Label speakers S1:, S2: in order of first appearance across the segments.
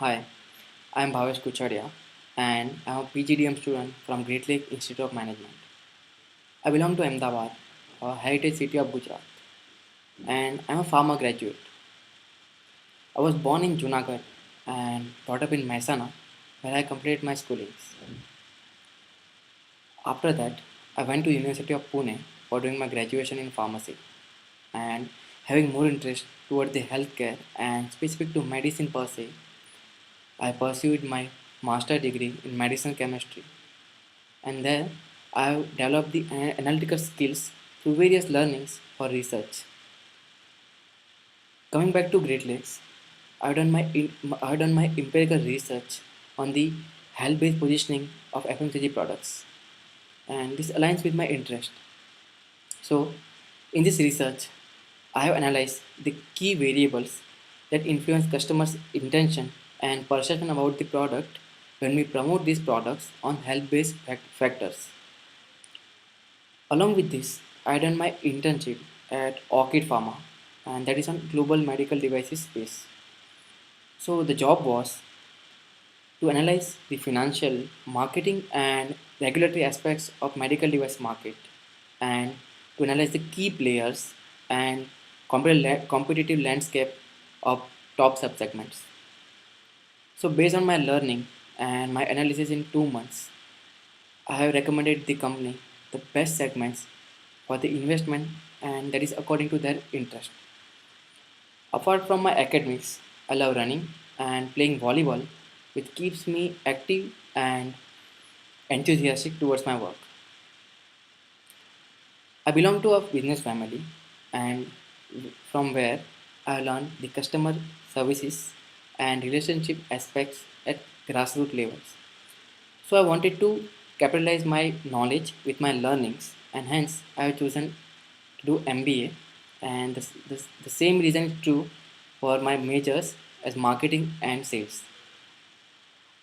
S1: Hi, I'm Bhavesh Kucharia and I'm a PGDM student from Great Lake Institute of Management. I belong to Ahmedabad, a heritage city of Gujarat, and I'm a pharma graduate. I was born in Junagadh and brought up in Mehsana, where I completed my schoolings. After that, I went to University of Pune for doing my graduation in pharmacy and having more interest toward the healthcare and specific to medicine per se, I pursued my master degree in medicinal chemistry and there I've developed the analytical skills through various learnings for research. Coming back to Great Lakes, I've done my empirical research on the health-based positioning of FMCG products, and this aligns with my interest. So, in this research, I have analyzed the key variables that influence customers' intention and perception about the product when we promote these products on health-based factors. Along with this, I done my internship at Orchid Pharma, and that is on global medical devices space. So the job was to analyze the financial, marketing, and regulatory aspects of medical device market, and to analyze the key players and competitive landscape of top subsegments. So based on my learning and my analysis in 2 months, I have recommended the company the best segments for the investment and that is according to their interest. Apart from my academics, I love running and playing volleyball, which keeps me active and enthusiastic towards my work. I belong to a business family and from where I learned the customer services and relationship aspects at grassroots levels. So I wanted to capitalize my knowledge with my learnings and hence I have chosen to do MBA and the same reason is true for my majors as marketing and sales.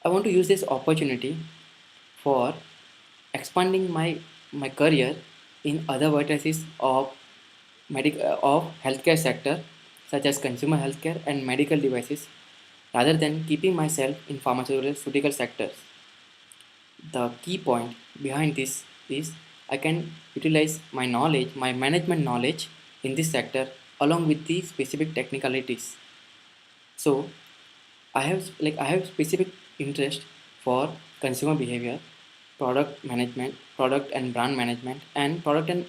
S1: I want to use this opportunity for expanding my career in other vertices of of healthcare sector such as consumer healthcare and medical devices rather than keeping myself in pharmaceutical sectors. The key point behind this is I can utilize my knowledge, my management knowledge in this sector along with the specific technicalities. So I have specific interest for consumer behavior, product management, product and brand management, and product and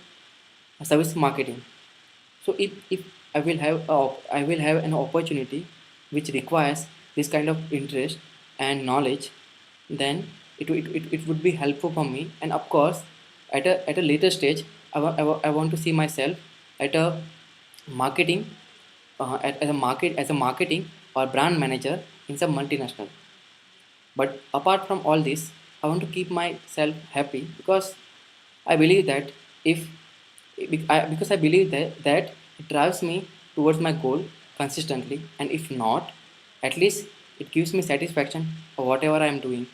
S1: service marketing. So if I will have an opportunity which requires this kind of interest and knowledge, then it would be helpful for me. And of course, at a later stage, I want to see myself at a marketing as a marketing or brand manager in some multinational. But apart from all this, I want to keep myself happy because I believe that if because I believe that it drives me towards my goal consistently, and if not, at least it gives me satisfaction for whatever I am doing.